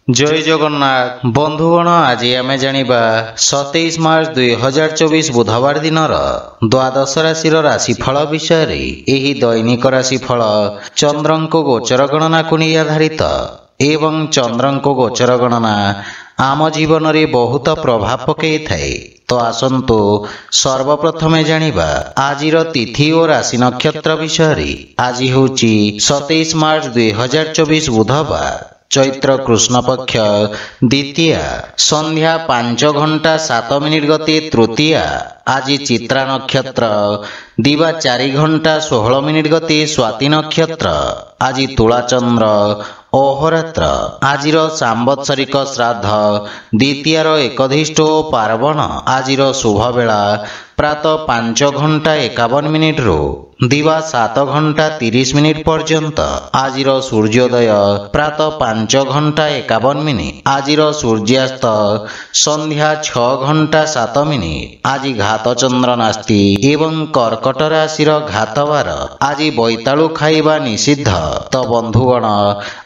जय जगन्नाथ बंधुगण आज आम जाना 27 मार्च 2024 बुधवार दिन द्वादश राशि राशिफल विषय रे दैनिक राशिफल चंद्रंको गोचर गणना को नहीं आधारित एवं चंद्रंको गोचर गणना आम जीवन रे बहुत प्रभाव पकई थाए। तो आसंतु सर्वप्रथमे जानिबा आजिर तिथि और राशि नक्षत्र विषय रे। आज होची 27 मार्च 2024 बुधवार चैत्र कृष्ण पक्ष द्वितीया संध्या 5:07 गते तृतीया। आज चित्रा नक्षत्र दिवा 4:16 गते स्वाति नक्षत्र। आज तुला चंद्र अहोरात्र। आजिर सांवत्सरिक श्राद्ध द्वितीयार एकधिष्ठ पार्वण। आजिर शुभ बेला प्रातः 5:51 रु दिवा 7:30 पर्यंत। आजिर सूर्योदय प्रातः 5:51। आजिर सूर्यास्त संध्या 6:07। आज घात चंद्र नास्ति एवं कर्कट राशि घातवार। आज बैतालु खाइबा निषिद्ध। तो बंधुगण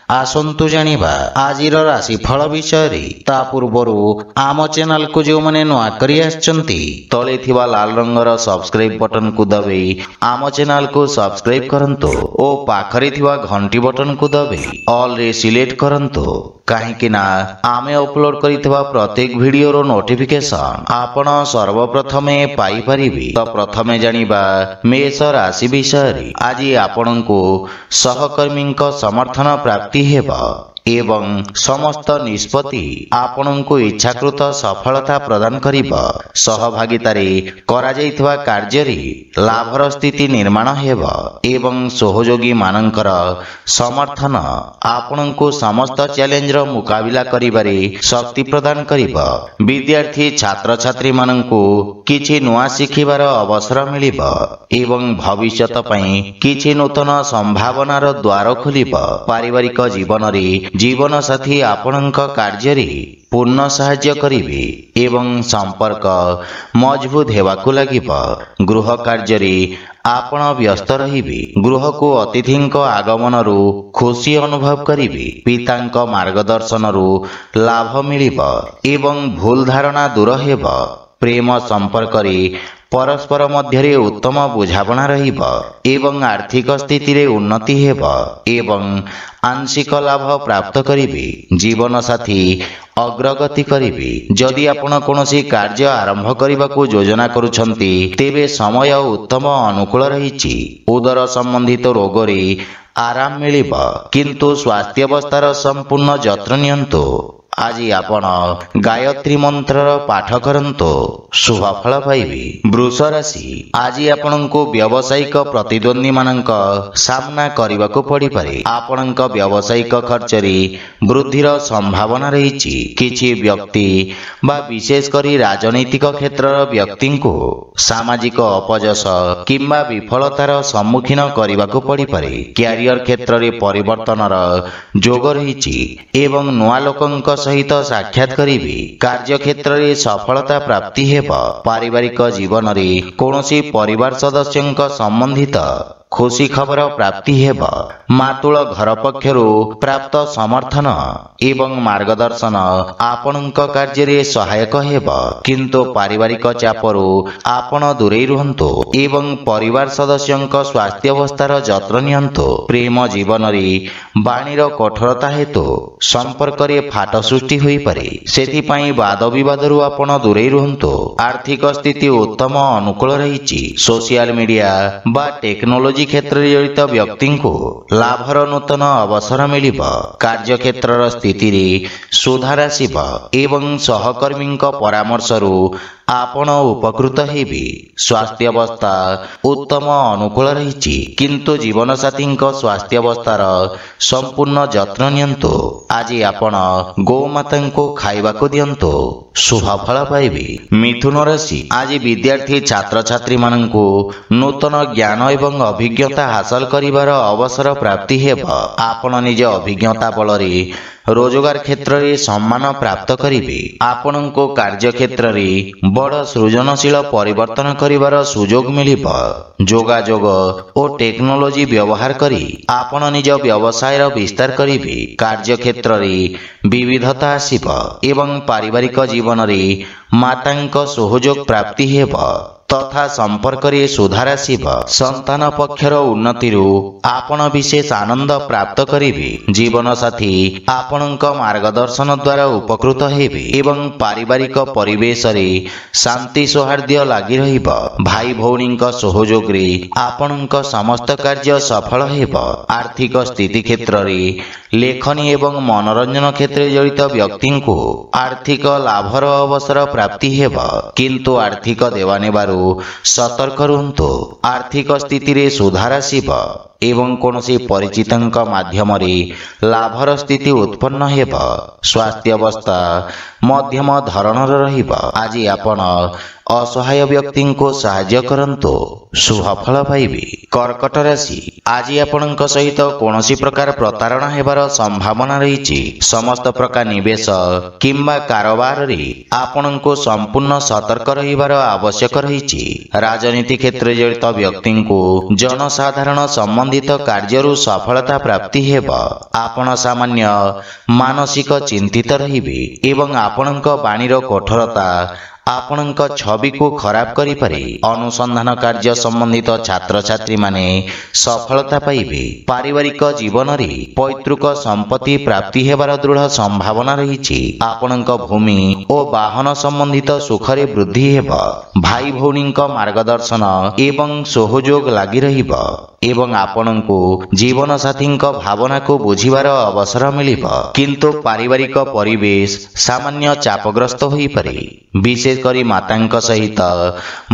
आसंतु जानिबा आजिर राशिफल विषय रे। ता पूर्वरु आम चैनल को जो माने नुआ करी आछंती तले थिबा लाल रंगर सब्सक्राइब बटन को दबे आम चैनल को सब्सक्राइब करंतु ओ पाखरे थिबा घंटी बटन को दबे ऑल रे सिलेक्ट करंतु काहेकि ना आमे अपलोड करितबा प्रत्येक वीडियो रो नोटिफिकेशन आपण सर्वप्रथमे पाई परिबे। तो प्रथमे जानिबा मेष राशि विषय रे। आज आपनको सहकर्मी समर्थन प्राप्ति हेबा एवं समस्त निष्पत्ति आपनको इच्छाकृत सफलता प्रदान करिबा। सहभागितारे करा जायथवा कार्य रे लाभर स्थिति निर्माण हेबा एवं सहयोगी मानकर समर्थन आपनको समस्त चैलेंज रो मुकाबिला करिबारे शक्ति प्रदान करिबा। विद्यार्थी छात्र छात्री माननको किछि नुआ शिखिबार अवसर मिलिबा एवं भविष्यत पई किछि नूतन संभावनार द्वार खोलिबा। पारिवारिक जीवन रे जीवन साथी आपनक कार्य रे पूर्ण सहाय्य करिवे एवं संपर्क मजबूत हेबाकु लागिबा। गृह कार्य रे आपण व्यस्त रहिबे। गृह को अतिथिंक आगमन रु खुशी अनुभव करिवे। पितांक मार्गदर्शन रु लाभ मिलिबा एवं भूल धारणा दूर हेबा। प्रेम संपर्क रे परस्पर मध्य उत्तम बुझाबणा रहिबा एवं आर्थिक स्थिति रे उन्नति हेबा एवं आंशिक लाभ प्राप्त करिवे। जीवन साथी अग्रगति करिवे। जदि आपण कोनोसी कार्य आरंभ करबाकू योजना करूछंती तेबे समय उत्तम अनुकूल रहिछि। उदर संबंधित रोग रे आराम मिलिबा किंतु स्वास्थ्य अवस्थार संपूर्ण जत्न नियंतु। आज आपण गायत्री मंत्र पाठ करंतो शुभ फल पाइबे। वृष राशि। आज आपनको व्यावसायिक प्रतिद्वंदी मानक सामना करबाकू पड़ी पारे। आपनक व्यावसायिक खर्च रे वृद्धिर संभावना रहिछि। किछि व्यक्ति बा विशेष करी राजनीतिक क्षेत्रर व्यक्ति को सामाजिक अपजस किंबा विफलतार सम्मुखीन करबाकू पड़ी पारे। कैरियर क्षेत्र रे परिवर्तनर जोग रहिछि एवं नुआ लोकंक सहित साक्षात करिवे। कार्य क्षेत्र रे सफलता प्राप्ति हेबा। पारिवारिक जीवन रे कोनोसी परिवार सदस्यंक संबंधित खुशी खबर प्राप्ति हेबा। मातुल घर पक्षरु प्राप्त समर्थन एवं मार्गदर्शन आपनक कार्य रे सहायक हेबा किंतु पारिवारिक चापरु आपण दूरे रुहंतु एवं परिवार सदस्यंक स्वास्थ्य अवस्थार जत्न नियंतु। प्रेम जीवन रे बाणीर कठोरता हेतु संपर्क रे फाट सृष्टि होई पारे। सेथि पई वाद विवादरु आपण दूरे रुहंतु। आर्थिक स्थिति उत्तम अनुकूल रहिछि। सोशल मीडिया बा टेक्नोलॉजी क्षेत्र रे जड़ित व्यक्ति को लाभर नूतन अवसर मिलिबा। कार्य क्षेत्र स्थिति रे सुधार आसिबा एवं सहकर्मी परामर्श रु आपण उपकृत हेबे। स्वास्थ्य अवस्था उत्तम अनुकूल रहिछि किंतु जीवन साथी स्वास्थ्य अवस्थार संपूर्ण जत्न नियंतु। आज आपण गोमाता को खाइबा को दियंतु शुभ फल पाइबे। मिथुन राशि। आज विद्यार्थी छात्र छात्री माननको नूतन ज्ञान एवं अभिज्ञता हासिल करिवार अवसर प्राप्ति हेबा। आपण निज अभिज्ञता बल रे रोजगार क्षेत्र रे सम्मान प्राप्त करिवे। आपनको कार्य क्षेत्र रे ବଡ଼ ସୃଜନଶୀଳ ପରିବର୍ତ୍ତନ କରିବାର ସୁଯୋଗ ମିଳିବ। ଯୋଗାଯୋଗ ଓ ଟେକ୍ନୋଲୋଜି ବ୍ୟବହାର କରି ଆପଣ ନିଜ ବ୍ୟବସାୟର ବିସ୍ତାର କରିବେ। କାର୍ଯ୍ୟକ୍ଷେତ୍ରରେ ବିବିଧତା ଆସିବ ଏବଂ ପାରିବାରିକ ଜୀବନରେ ମାତାଙ୍କ ସହଯୋଗ ପ୍ରାପ୍ତି ହେବ ତଥା ସମ୍ପର୍କରେ ସୁଧାର ଆସିବ। ସନ୍ତାନ ପକ୍ଷର ଉନ୍ନତିରୁ ଆପଣ ବିଶେଷ ଆନନ୍ଦ ପ୍ରାପ୍ତ କରିବେ। ଜୀବନସାଥୀ ଆପଣଙ୍କ ମାର୍ଗଦର୍ଶନ ଦ୍ୱାରା ଉପକୃତ ହେବେ ଏବଂ ପାରିବାରିକ ପରିବେଶରେ ଶାନ୍ତି ସୌହାର୍ଦ୍ଦ୍ୟ ଲାଗି ରହିବ। ଭାଇ ଭଉଣୀଙ୍କ ସହଯୋଗରେ ଆପଣଙ୍କ ସମସ୍ତ କାର୍ଯ୍ୟ ସଫଳ ହେବ। ଆର୍ଥିକ ସ୍ଥିତି କ୍ଷେତ୍ରରେ ଲେଖନୀ ଏବଂ ମନୋରଞ୍ଜନ କ୍ଷେତ୍ରରେ ଜଡ଼ିତ ବ୍ୟକ୍ତିଙ୍କୁ ଆର୍ଥିକ ଲାଭର ଅବସର ପ୍ରାପ୍ତି ହେବ, କିନ୍ତୁ ଆର୍ଥିକ ଦେବାନେବାରୁ ସତର୍କ ରୁହନ୍ତୁ। ଆର୍ଥିକ ସ୍ଥିତିରେ ସୁଧାର ଆସିବ ଏବଂ କୌଣସି ପରିଚିତଙ୍କ ମାଧ୍ୟମରେ ଲାଭର ସ୍ଥିତି ଉତ୍ପନ୍ନ ହେବ। ସ୍ୱାସ୍ଥ୍ୟ ଅବସ୍ଥା ମଧ୍ୟମ ଧରଣର ରହିବ। ଆଜି ଆପଣ ଅସହାୟ ବ୍ୟକ୍ତିଙ୍କୁ ସାହାଯ୍ୟ କରନ୍ତୁ, ଶୁଭ ଫଳ ପାଇବେ। କର୍କଟ ରାଶି, ଆଜି ଆପଣଙ୍କ ସହିତ କୌଣସି ପ୍ରକାର ପ୍ରତାରଣା ହେବାର ସମ୍ଭାବନା ରହିଛି। ସମସ୍ତ ପ୍ରକାର ନିବେଶ କିମ୍ବା କାରବାରରେ ଆପଣଙ୍କୁ ସମ୍ପୂର୍ଣ୍ଣ ସତର୍କ ରହିବାର ଆବଶ୍ୟକ ରହିଛି। ରାଜନୀତି କ୍ଷେତ୍ରରେ ଜଡ଼ିତ ବ୍ୟକ୍ତିଙ୍କୁ ଜନସାଧାରଣ ସମ୍ବନ୍ଧିତ କାର୍ଯ୍ୟରୁ ସଫଳତା ପ୍ରାପ୍ତି ହେବ। ଆପଣ ସାମାନ୍ୟ ମାନସିକ ଚିନ୍ତିତ ରହିବେ ଏବଂ ଆପଣଙ୍କ ବାଣୀର କଠୋରତା ଆପଣଙ୍କ ଛବିକୁ ଖରାପ କରିପାରେ। ଅନୁସନ୍ଧାନ କାର୍ଯ୍ୟ ସମ୍ବନ୍ଧିତ ଛାତ୍ରଛାତ୍ରୀମାନେ ସଫଳତା ପାଇବେ। ପାରିବାରିକ ଜୀବନରେ ପୈତୃକ ସମ୍ପତ୍ତି ପ୍ରାପ୍ତି ହେବାର ଦୃଢ଼ ସମ୍ଭାବନା ରହିଛି। ଆପଣଙ୍କ ଭୂମି ଓ ବାହନ ସମ୍ବନ୍ଧିତ ସୁଖରେ ବୃଦ୍ଧି ହେବ। ଭାଇ ଭଉଣୀଙ୍କ ମାର୍ଗଦର୍ଶନ ଏବଂ ସହଯୋଗ ଲାଗି ରହିବ ଏବଂ ଆପଣଙ୍କୁ ଜୀବନସାଥୀଙ୍କ ଭାବନାକୁ ବୁଝିବାର ଅବସର ମିଳିବ, କିନ୍ତୁ ପାରିବାରିକ ପରିବେଶ ସାମାନ୍ୟ ଚାପଗ୍ରସ୍ତ ହୋଇପାରେ। ବିଶେଷ କରି ମାତାଙ୍କ ସହିତ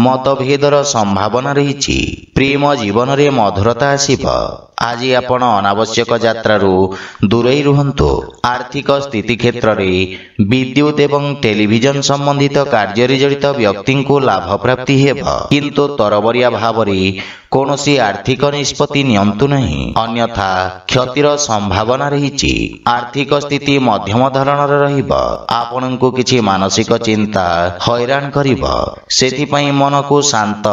ମତଭେଦର ସମ୍ଭାବନା ରହିଛି। ପ୍ରେମ ଜୀବନରେ ମଧୁରତା ଆସିବ। ଆଜି ଆପଣ ଅନାବଶ୍ୟକ ଯାତ୍ରାରୁ ଦୂରେଇ ରୁହନ୍ତୁ। ଆର୍ଥିକ ସ୍ଥିତି କ୍ଷେତ୍ରରେ ବିଦ୍ୟୁତ୍ ଏବଂ ଟେଲିଭିଜନ ସମ୍ବନ୍ଧିତ କାର୍ଯ୍ୟରେ ଜଡ଼ିତ ବ୍ୟକ୍ତିଙ୍କୁ ଲାଭ ପ୍ରାପ୍ତି ହେବ, କିନ୍ତୁ ତରବରିଆ ଭାବରେ କୌଣସି ଆର୍ଥିକ ନିଷ୍ପତ୍ତି ନିଅନ୍ତୁ ନାହିଁ, ଅନ୍ୟଥା କ୍ଷତିର ସମ୍ଭାବନା ରହିଛି। ଆର୍ଥିକ ସ୍ଥିତି ମଧ୍ୟମ ଧରଣର ରହିବ। ଆପଣଙ୍କୁ କିଛି ମାନସିକ ଚିନ୍ତା ହଇରାଣ କରିବ, ସେଥିପାଇଁ ମନକୁ ଶାନ୍ତ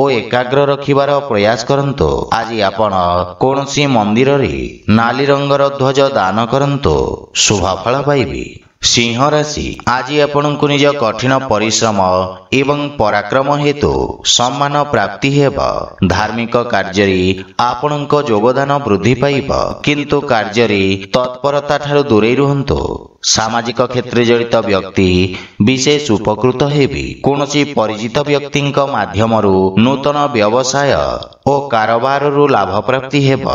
ଓ ଏକାଗ୍ର ରଖିବାର ପ୍ରୟାସ କରନ୍ତୁ। ଆଜି ଆପଣ କୌଣସି ମନ୍ଦିରରେ ନାଲି ରଙ୍ଗର ଧ୍ୱଜ ଦାନ କରନ୍ତୁ, ଶୁଭ ଫଳ ପାଇବେ। ସିଂହ ରାଶି, ଆଜି ଆପଣଙ୍କୁ ନିଜ କଠିନ ପରିଶ୍ରମ ଏବଂ ପରାକ୍ରମ ହେତୁ ସମ୍ମାନ ପ୍ରାପ୍ତି ହେବ। ଧାର୍ମିକ କାର୍ଯ୍ୟରେ ଆପଣଙ୍କ ଯୋଗଦାନ ବୃଦ୍ଧି ପାଇବ, କିନ୍ତୁ କାର୍ଯ୍ୟରେ ତତ୍ପରତା ଠାରୁ ଦୂରେଇ ରୁହନ୍ତୁ। ସାମାଜିକ କ୍ଷେତ୍ରରେ ଜଡ଼ିତ ବ୍ୟକ୍ତି ବିଶେଷ ଉପକୃତ ହେବେ। କୌଣସି ପରିଚିତ ବ୍ୟକ୍ତିଙ୍କ ମାଧ୍ୟମରୁ ନୂତନ ବ୍ୟବସାୟ ଓ କାରବାରରୁ ଲାଭ ପ୍ରାପ୍ତି ହେବ।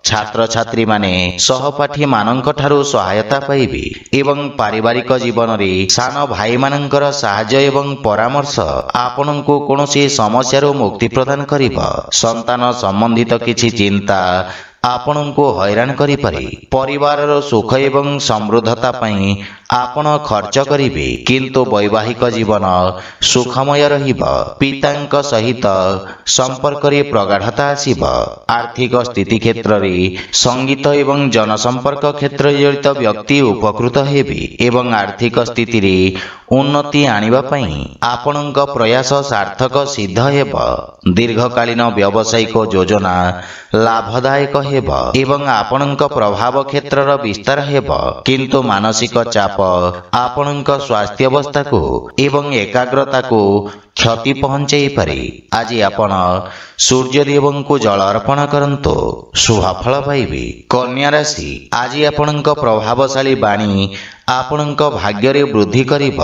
ଛାତ୍ରଛାତ୍ରୀମାନେ ସହପାଠୀମାନଙ୍କ ଠାରୁ ସହାୟତା ପାଇବେ ଏବଂ ପାରିବାରିକ ଜୀବନରେ ସାନ ଭାଇମାନଙ୍କର ସାହାଯ୍ୟ ଏବଂ ପରାମର୍ଶ ଆପଣଙ୍କୁ କୌଣସି ସମସ୍ୟାରୁ ମୁକ୍ତି ପ୍ରଦାନ କରିବ। ସନ୍ତାନ ସମ୍ବନ୍ଧିତ କିଛି ଚିନ୍ତା ଆପଣଙ୍କୁ ହଇରାଣ କରିପାରେ। ପରିବାରର ସୁଖ ଏବଂ ସମୃଦ୍ଧତା ପାଇଁ ଆପଣ ଖର୍ଚ୍ଚ କରିବେ, କିନ୍ତୁ ବୈବାହିକ ଜୀବନ ସୁଖମୟ ରହିବ। ପିତାଙ୍କ ସହିତ ସମ୍ପର୍କରେ ପ୍ରଗାଢ଼ତା ଆସିବ। ଆର୍ଥିକ ସ୍ଥିତି କ୍ଷେତ୍ରରେ ସଙ୍ଗୀତ ଏବଂ ଜନସମ୍ପର୍କ କ୍ଷେତ୍ରରେ ଜଡ଼ିତ ବ୍ୟକ୍ତି ଉପକୃତ ହେବେ ଏବଂ ଆର୍ଥିକ ସ୍ଥିତିରେ ଉନ୍ନତି ଆଣିବା ପାଇଁ ଆପଣଙ୍କ ପ୍ରୟାସ ସାର୍ଥକ ସିଦ୍ଧ ହେବ। ଦୀର୍ଘକାଳୀନ ବ୍ୟବସାୟିକ ଯୋଜନା ଲାଭଦାୟକ ହେବ ଏବଂ ଆପଣଙ୍କ ପ୍ରଭାବ କ୍ଷେତ୍ରର ବିସ୍ତାର ହେବ, କିନ୍ତୁ ମାନସିକ ଚାପ ଆପଣଙ୍କ ସ୍ୱାସ୍ଥ୍ୟାବସ୍ଥାକୁ ଏବଂ ଏକାଗ୍ରତାକୁ କ୍ଷତି ପହଞ୍ଚାଇପାରେ। ଆଜି ଆପଣ ସୂର୍ଯ୍ୟଦେବଙ୍କୁ ଜଳ ଅର୍ପଣ କରନ୍ତୁ, ଶୁଭ ଫଳ ପାଇବେ। କନ୍ୟା ରାଶି, ଆଜି ଆପଣଙ୍କ ପ୍ରଭାବଶାଳୀ ବାଣୀ ଆପଣଙ୍କ ଭାଗ୍ୟରେ ବୃଦ୍ଧି କରିବ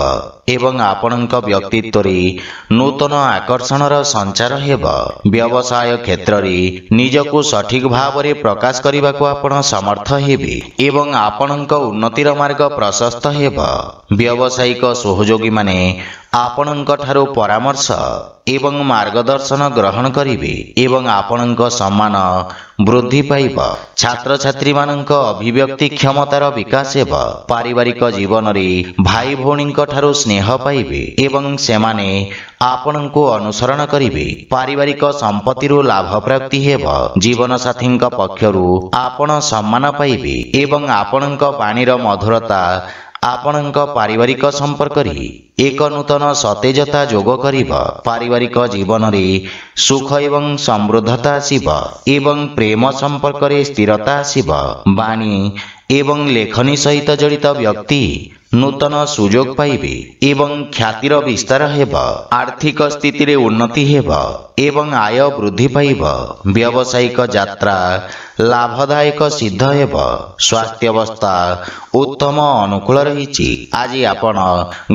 ଏବଂ ଆପଣଙ୍କ ବ୍ୟକ୍ତିତ୍ୱରେ ନୂତନ ଆକର୍ଷଣର ସଞ୍ଚାର ହେବ। ବ୍ୟବସାୟ କ୍ଷେତ୍ରରେ ନିଜକୁ ସଠିକ ଭାବରେ ପ୍ରକାଶ କରିବାକୁ ଆପଣ ସମର୍ଥ ହେବେ ଏବଂ ଆପଣଙ୍କ ଉନ୍ନତିର ମାର୍ଗ ପ୍ରଶସ୍ତ ହେବ। ବ୍ୟବସାୟିକ ସହଯୋଗୀମାନେ ଆପଣଙ୍କ ଠାରୁ ପରାମର୍ଶ ଏବଂ ମାର୍ଗଦର୍ଶନ ଗ୍ରହଣ କରିବେ ଏବଂ ଆପଣଙ୍କ ସମ୍ମାନ ବୃଦ୍ଧି ପାଇବ। ଛାତ୍ରଛାତ୍ରୀମାନଙ୍କ ଅଭିବ୍ୟକ୍ତି କ୍ଷମତାର ବିକାଶ ହେବ। ପାରିବାରିକ ଜୀବନରେ ଭାଇ ଭଉଣୀଙ୍କ ଠାରୁ ସ୍ନେହ ପାଇବେ ଏବଂ ସେମାନେ ଆପଣଙ୍କୁ ଅନୁସରଣ କରିବେ। ପାରିବାରିକ ସମ୍ପତ୍ତିରୁ ଲାଭ ପ୍ରାପ୍ତି ହେବ। ଜୀବନସାଥୀଙ୍କ ପକ୍ଷରୁ ଆପଣ ସମ୍ମାନ ପାଇବେ ଏବଂ ଆପଣଙ୍କ ବାଣୀର ମଧୁରତା ଆପଣଙ୍କ ପାରିବାରିକ ସମ୍ପର୍କରେ ଏକ ନୂତନ ସତେଜତା ଯୋଗ କରିବ। ପାରିବାରିକ ଜୀବନରେ ସୁଖ ଏବଂ ସମୃଦ୍ଧତା ଆସିବ ଏବଂ ପ୍ରେମ ସମ୍ପର୍କରେ ସ୍ଥିରତା ଆସିବ। ବାଣୀ ଏବଂ ଲେଖନୀ ସହିତ ଜଡ଼ିତ ବ୍ୟକ୍ତି ନୂତନ ସୁଯୋଗ ପାଇବେ ଏବଂ ଖ୍ୟାତିର ବିସ୍ତାର ହେବ। ଆର୍ଥିକ ସ୍ଥିତିରେ ଉନ୍ନତି ହେବ ଏବଂ ଆୟ ବୃଦ୍ଧି ପାଇବ। ବ୍ୟବସାୟିକ ଯାତ୍ରା ଲାଭଦାୟକ ସିଦ୍ଧ ହେବ। ସ୍ୱାସ୍ଥ୍ୟାବସ୍ଥା ଉତ୍ତମ ଅନୁକୂଳ ରହିଛି। ଆଜି ଆପଣ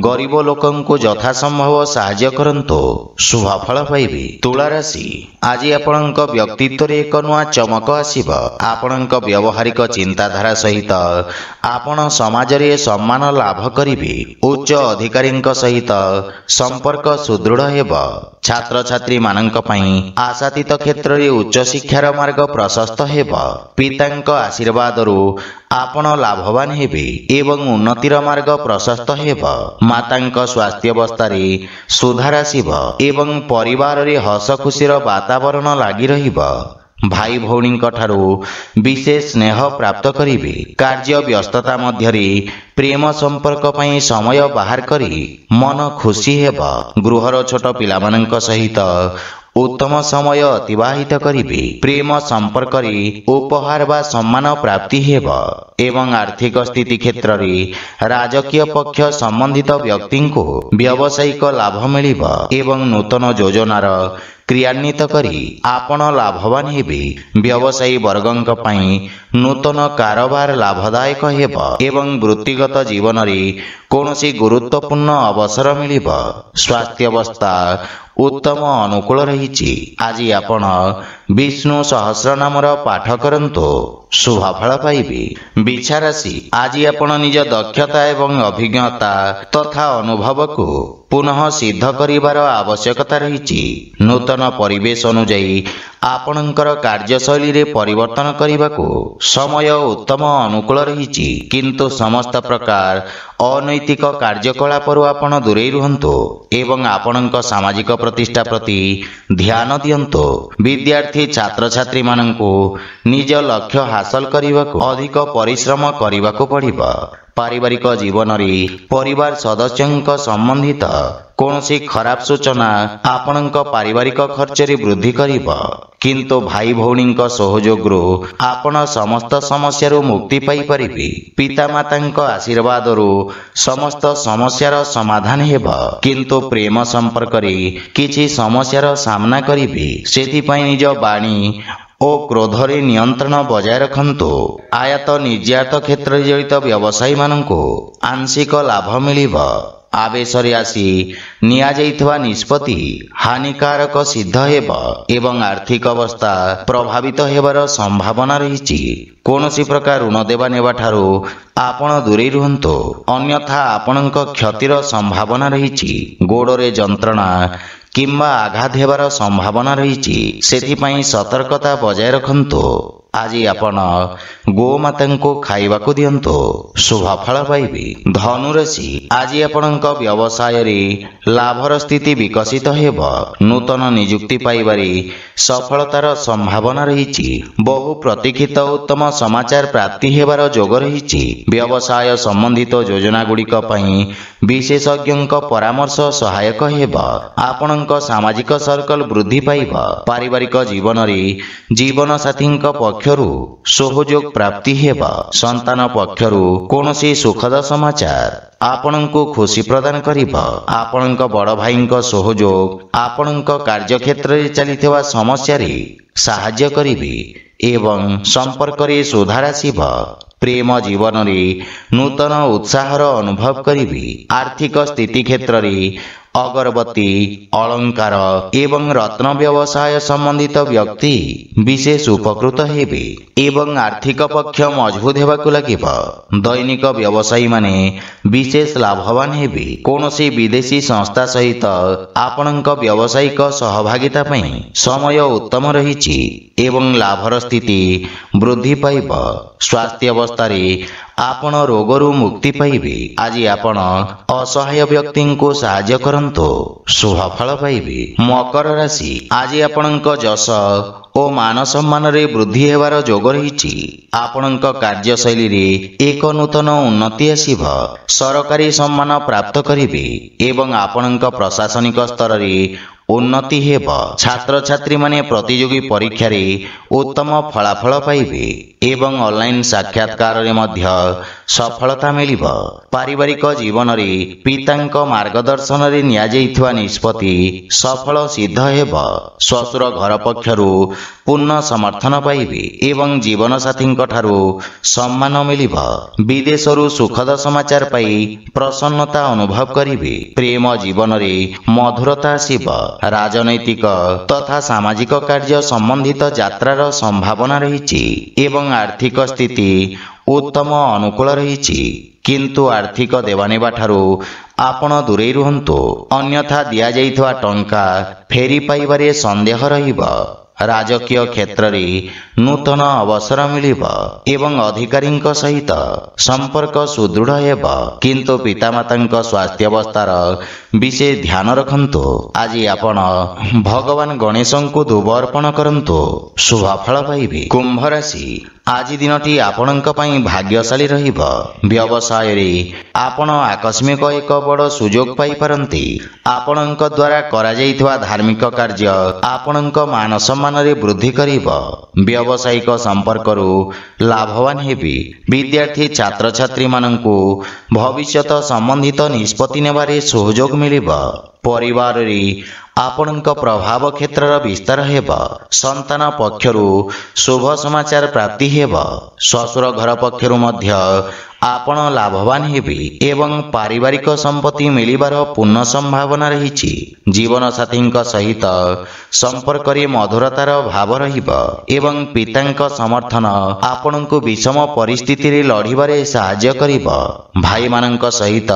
ଗରିବ ଲୋକଙ୍କୁ ଯଥାସମ୍ଭବ ସାହାଯ୍ୟ କରନ୍ତୁ, ଶୁଭଫଳ ପାଇବେ। ତୁଳା ରାଶି, ଆଜି ଆପଣଙ୍କ ବ୍ୟକ୍ତିତ୍ୱରେ ଏକ ନୂଆ ଚମକ ଆସିବ। ଆପଣଙ୍କ ବ୍ୟବହାରିକ ଚିନ୍ତାଧାରା ସହିତ ଆପଣ ସମାଜରେ ସମ୍ମାନ ଲାଭ କରିବେ। ଉଚ୍ଚ ଅଧିକାରୀଙ୍କ ସହିତ ସମ୍ପର୍କ ସୁଦୃଢ଼ ହେବ। ଛାତ୍ରଛାତ୍ରୀମାନଙ୍କ ପାଇଁ ଆଶାତୀତ କ୍ଷେତ୍ରରେ ଉଚ୍ଚଶିକ୍ଷାର ମାର୍ଗ ପ୍ରଶସ୍ତ ହେବ। ପିତାଙ୍କ ଆଶୀର୍ବାଦରୁ ଆପଣ ଲାଭବାନ ହେବେ ଏବଂ ଉନ୍ନତିର ମାର୍ଗ ପ୍ରଶସ୍ତ ହେବ। ମାତାଙ୍କ ସ୍ୱାସ୍ଥ୍ୟାବସ୍ଥାରେ ସୁଧାର ଆସିବ ଏବଂ ପରିବାରରେ ହସ ଖୁସିର ବାତାବରଣ ଲାଗି ରହିବ। ଭାଇ ଭଉଣୀଙ୍କ ଠାରୁ ବିଶେଷ ସ୍ନେହ ପ୍ରାପ୍ତ କରିବେ। କାର୍ଯ୍ୟ ବ୍ୟସ୍ତତା ମଧ୍ୟରେ ପ୍ରେମ ସମ୍ପର୍କ ପାଇଁ ସମୟ ବାହାର କରି ମନ ଖୁସି ହେବ। ଗୃହର ଛୋଟ ପିଲାମାନଙ୍କ ସହିତ ଉତ୍ତମ ସମୟ ଅତିବାହିତ କରିବେ। ପ୍ରେମ ସମ୍ପର୍କରେ ଉପହାର ବା ସମ୍ମାନ ପ୍ରାପ୍ତି ହେବ ଏବଂ ଆର୍ଥିକ ସ୍ଥିତି କ୍ଷେତ୍ରରେ ରାଜକୀୟ ପକ୍ଷ ସମ୍ବନ୍ଧିତ ବ୍ୟକ୍ତିଙ୍କୁ ବ୍ୟବସାୟିକ ଲାଭ ମିଳିବ ଏବଂ ନୂତନ ଯୋଜନାର କ୍ରିୟାନ୍ୱିତ କରି ଆପଣ ଲାଭବାନ ହେବେ। ବ୍ୟବସାୟୀ ବର୍ଗଙ୍କ ପାଇଁ ନୂତନ କାରବାର ଲାଭଦାୟକ ହେବ ଏବଂ ବୃତ୍ତିଗତ ଜୀବନରେ କୌଣସି ଗୁରୁତ୍ୱପୂର୍ଣ୍ଣ ଅବସର ମିଳିବ। ସ୍ୱାସ୍ଥ୍ୟାବସ୍ଥା ଉତ୍ତମ ଅନୁକୂଳ ରହିଛି। ଆଜି ଆପଣ ବିଷ୍ଣୁ ସହସ୍ରନାମର ପାଠ କରନ୍ତୁ, ଶୁଭଫଳ ପାଇବେ। ବିଛା ରାଶି, ଆଜି ଆପଣ ନିଜ ଦକ୍ଷତା ଏବଂ ଅଭିଜ୍ଞତା ତଥା ଅନୁଭବକୁ ପୁନଃ ସିଦ୍ଧ କରିବାର ଆବଶ୍ୟକତା ରହିଛି। ନୂତନ ପରିବେଶ ଅନୁଯାୟୀ ଆପଣଙ୍କର କାର୍ଯ୍ୟଶୈଳୀରେ ପରିବର୍ତ୍ତନ କରିବାକୁ ସମୟ ଉତ୍ତମ ଅନୁକୂଳ ରହିଛି, କିନ୍ତୁ ସମସ୍ତ ପ୍ରକାର ଅନୈତିକ କାର୍ଯ୍ୟକଳାପରୁ ଆପଣ ଦୂରେଇ ରୁହନ୍ତୁ ଏବଂ ଆପଣଙ୍କ ସାମାଜିକ ପ୍ରତିଷ୍ଠା ପ୍ରତି ଧ୍ୟାନ ଦିଅନ୍ତୁ। ବିଦ୍ୟାର୍ଥୀ ଛାତ୍ରଛାତ୍ରୀମାନଙ୍କୁ ନିଜ ଲକ୍ଷ୍ୟ ହାସଲ କରିବାକୁ ଅଧିକ ପରିଶ୍ରମ କରିବାକୁ ପଡ଼ିବ। ପାରିବାରିକ ଜୀବନରେ ପରିବାର ସଦସ୍ୟଙ୍କ ସମ୍ବନ୍ଧିତ କୌଣସି ଖରାପ ସୂଚନା ଆପଣଙ୍କ ପାରିବାରିକ ଖର୍ଚ୍ଚରେ ବୃଦ୍ଧି କରିବ, କିନ୍ତୁ ଭାଇ ଭଉଣୀଙ୍କ ସହଯୋଗରୁ ଆପଣ ସମସ୍ତ ସମସ୍ୟାରୁ ମୁକ୍ତି ପାଇପାରିବେ। ପିତାମାତାଙ୍କ ଆଶୀର୍ବାଦରୁ ସମସ୍ତ ସମସ୍ୟାର ସମାଧାନ ହେବ, କିନ୍ତୁ ପ୍ରେମ ସମ୍ପର୍କରେ କିଛି ସମସ୍ୟାର ସାମ୍ନା କରିବେ। ସେଥିପାଇଁ ନିଜ ବାଣୀ ଓ କ୍ରୋଧରେ ନିୟନ୍ତ୍ରଣ ବଜାୟ ରଖନ୍ତୁ। ଆୟାତ ନିର୍ଯାତ କ୍ଷେତ୍ରରେ ଜଡ଼ିତ ବ୍ୟବସାୟୀମାନଙ୍କୁ ଆଂଶିକ ଲାଭ ମିଳିବ। ଆବେଶରେ ଆସି ନିଆଯାଇଥିବା ନିଷ୍ପତ୍ତି ହାନିକାରକ ସିଦ୍ଧ ହେବ ଏବଂ ଆର୍ଥିକ ଅବସ୍ଥା ପ୍ରଭାବିତ ହେବାର ସମ୍ଭାବନା ରହିଛି। କୌଣସି ପ୍ରକାର ଋଣ ଦେବା ନେବା ଠାରୁ ଆପଣ ଦୂରେଇ ରୁହନ୍ତୁ, ଅନ୍ୟଥା ଆପଣଙ୍କ କ୍ଷତିର ସମ୍ଭାବନା ରହିଛି। ଗୋଡ଼ରେ ଯନ୍ତ୍ରଣା କିମ୍ବା ଆଘାତ ହେବାର ସମ୍ଭାବନା ରହିଛି, ସେଥିପାଇଁ ସତର୍କତା ବଜାୟ ରଖନ୍ତୁ। ଆଜି ଆପଣ ଗୋମାତାଙ୍କୁ ଖାଇବାକୁ ଦିଅନ୍ତୁ, ଶୁଭଫଳ ପାଇବେ। ଧନୁରାଶି, ଆଜି ଆପଣଙ୍କ ବ୍ୟବସାୟରେ ଲାଭର ସ୍ଥିତି ବିକଶିତ ହେବ। ନୂତନ ନିଯୁକ୍ତି ପାଇବାରେ ସଫଳତାର ସମ୍ଭାବନା ରହିଛି। ବହୁ ପ୍ରତୀକ୍ଷିତ ଉତ୍ତମ ସମାଚାର ପ୍ରାପ୍ତି ହେବାର ଯୋଗ ରହିଛି। ବ୍ୟବସାୟ ସମ୍ବନ୍ଧିତ ଯୋଜନା ଗୁଡ଼ିକ ପାଇଁ ବିଶେଷଜ୍ଞଙ୍କ ପରାମର୍ଶ ସହାୟକ ହେବ। ଆପଣଙ୍କ ସାମାଜିକ ସର୍କଲ ବୃଦ୍ଧି ପାଇବ। ପାରିବାରିକ ଜୀବନରେ ଜୀବନସାଥୀଙ୍କ ପକ୍ଷରୁ ସହଯୋଗ ପ୍ରାପ୍ତି ହେବ। ସନ୍ତାନ ପକ୍ଷରୁ କୌଣସି ସୁଖଦ ସମାଚାର ଆପଣଙ୍କୁ ଖୁସି ପ୍ରଦାନ କରିବ। ଆପଣଙ୍କ ବଡ଼ ଭାଇଙ୍କ ସହଯୋଗ ଆପଣଙ୍କ କାର୍ଯ୍ୟକ୍ଷେତ୍ରରେ ଚାଲିଥିବା ସମସ୍ୟାରେ ସାହାଯ୍ୟ କରିବେ ଏବଂ ସମ୍ପର୍କରେ ସୁଧାର ଆସିବ। ପ୍ରେମ ଜୀବନରେ ନୂତନ ଉତ୍ସାହର ଅନୁଭବ କରିବେ। ଆର୍ଥିକ ସ୍ଥିତି କ୍ଷେତ୍ରରେ ଅଗରବତୀ, ଅଳଙ୍କାର ଏବଂ ରତ୍ନ ବ୍ୟବସାୟ ସମ୍ବନ୍ଧିତ ବ୍ୟକ୍ତି ବିଶେଷ ଉପକୃତ ହେବେ ଏବଂ ଆର୍ଥିକ ପକ୍ଷ ମଜବୁତ ହେବାକୁ ଲାଗିବ। ଦୈନିକ ବ୍ୟବସାୟୀମାନେ ବିଶେଷ ଲାଭବାନ ହେବେ। କୌଣସି ବିଦେଶୀ ସଂସ୍ଥା ସହିତ ଆପଣଙ୍କ ବ୍ୟବସାୟିକ ସହଭାଗିତା ପାଇଁ ସମୟ ଉତ୍ତମ ରହିଛି ଏବଂ ଲାଭର ସ୍ଥିତି ବୃଦ୍ଧି ପାଇବ। ସ୍ୱାସ୍ଥ୍ୟ ଅବସ୍ଥାରେ आपण रोगरू मुक्ति पाइबे। आज आपण असहाय व्यक्ति को साहाय्य करंतु शुभ फल पाइबे। मकर राशि आज आपणक जश ओ मान सम्मान रे वृद्धि हेबार जोग रही। आपणक कार्यशैली रे एक नूतन उन्नति आसीब। सरकारी सम्मान प्राप्त करिवे एवं आपणक प्रशासनिक स्तर रे उन्नति हेब। छात्र छात्री माने प्रतियोगी परीक्षा रे उत्तम फलाफल पाइबे एवं ऑनलाइन साक्षात्कार रे मध्य सफलता मिलिब। पारिवारिक जीवन रे पितांक मार्गदर्शन रे निया जाइथवा निष्पत्ति सफल सिद्ध हेब। ससुर घर पक्षरु पूर्ण समर्थन पाइबे एवं जीवन साथी ठारू सम्मान मिलिब। विदेशरु सुखद समाचार पाई प्रसन्नता अनुभव करिवे। प्रेम जीवन रे मधुरता आसीब। राजनैतिक तथा सामाजिक कार्य संबंधित यात्रार संभावना रही एवं आर्थिक स्थिति उत्तम अनुकूल रही। किंतु आर्थिक देवानेबा ठारू आपण दूरे रुहंतु, अन्यथा दिया जाइथवा टंका फेरी पाइबारे संदेह रहिब। राजकीय क्षेत्र रे नूतन अवसर मिलिब एवं अधिकारी सहित संपर्क सुदृढ़ हेब। किंतु पितामातांक स्वास्थ्य अवस्थार विशेष ध्यान रखंतु। आज आपण भगवान गणेश को धूप अर्पण करंतु शुभ फल पाइबे। कुंभ राशि आज दिनटी आपणक पई भाग्यशाली रहिब। व्यवसाय रे आपण आकस्मिक एक बड़ सुजोग पाई पारंती। आपणक द्वारा करा जाइथवा धार्मिक कार्य आपणक मान सम्मान रे वृद्धि करिब। व्यावसायिक संपर्क रु लाभवान हेबी। विद्यार्थी छात्र छात्री माननकु भविष्यत संबंधित निष्पत्ति नेबारे सहयोग मिलिब। परिवार रे आपणक प्रभाव क्षेत्र विस्तार हेब। संतान पक्षरु शुभ समाचार प्राप्ति हेब। ससुर घर पक्षरु मध्य आपण लाभवान हेबी एवं पारिवारिक संपत्ति मिलिबार पूर्ण संभावना रही। जीवन साथी सहित संपर्क रे मधुरतार भाव रहिब एवं पितांक समर्थन आपणकु विषम परिस्थिति रे लढिबारे सहाय्य करिब। भाई मानक सहित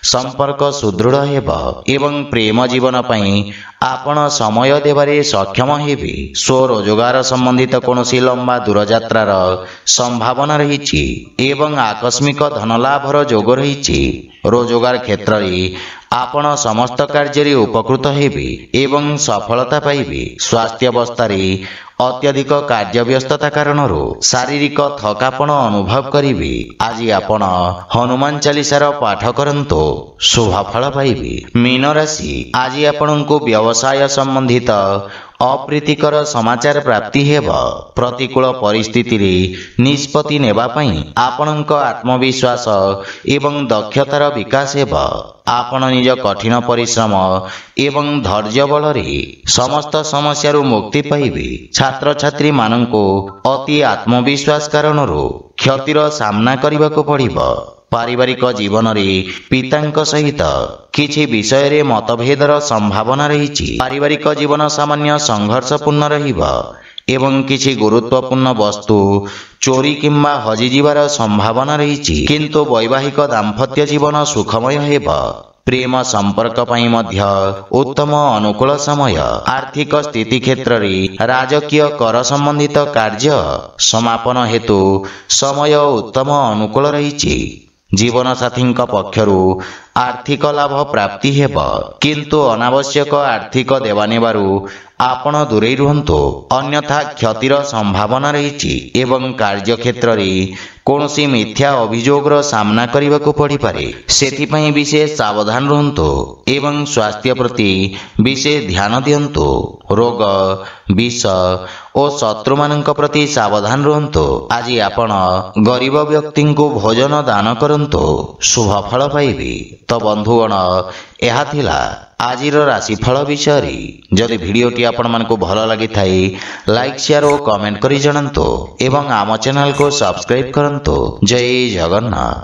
संपर्क सुदृढ़ हेब एवं प्रेम जीवन पई आपण समय देबारे सक्षम हेबे। स्वरोजगार संबंधित कोनोसी लंबा दूर यात्रार संभावना रही एवं आकस्मिक धन लाभर जोग रही। रोजगार क्षेत्र रे आपण समस्त कार्य रे उपकृत हेबे एवं सफलता पाइबे। स्वास्थ्य अवस्था रे अत्यधिक कार्य व्यस्तता कारण शारीरिक थकापन अनुभव करिवे। आज आपण हनुमान चालीसार पाठ करंतु शुभ फल पाइबे। मीन राशि आज आपणको व्यवसाय संबंधित अप्रीतिकर समाचार प्राप्ति हेब। प्रतिकूल परिस्थिति रे निष्पत्ति नेबा पई आपणक आत्मविश्वास एवं दक्षतार विकास हेब। आपण निज कठिन परिश्रम एवं धैर्य बल रे समस्त समस्या मुक्ति पाइबे। छात्र छात्री माननको अति आत्मविश्वास कारण क्षतिर सामना करबाको पड़िबो। पारिवारिक जीवन रे पितांक सहित किछि विषय रे मतभेदर संभावना रही। पारिवारिक जीवन सामान्य संघर्षपूर्ण रहिबो एवं किछि गुरुत्वपूर्ण वस्तु चोरी किंबा हजि जीवार संभावना रही। किंतु वैवाहिक दाम्पत्य जीवन सुखमय हेब। प्रेम संपर्क पई मध्य उत्तम अनुकूल समय। आर्थिक स्थिति क्षेत्र रे राजकीय कर संबंधित कार्य समापन हेतु समय उत्तम अनुकूल रही। जीवन साथी पक्षरु आर्थिक लाभ प्राप्ति हेब। किंतु अनावश्यक आर्थिक देवानेबारु आपण दूरे रुहंतु, अन्यथा क्षतिर संभावना रही एवं कार्य क्षेत्र रे कोनोसी मिथ्या अभियोगर सामना करबाको पड़ी पारे। सेथिपई विशेष सावधान रहंतु एवं स्वास्थ्य प्रति विशेष ध्यान दियंतु। रोग विष और शत्रु मानक प्रति सावधान रहंतु। आज आपण गरीब व्यक्ति को भोजन दान करंतु शुभ फल पाइबे। तो बंधुगण यह थिला आजिर राशिफल विषय। जदि भिडियोटी आपण मानकु भल लगी थाई लाइक शेयर और कमेंट करी जणांतु एवं आम चैनल को सब्सक्राइब करंतु। जय जगन्नाथ।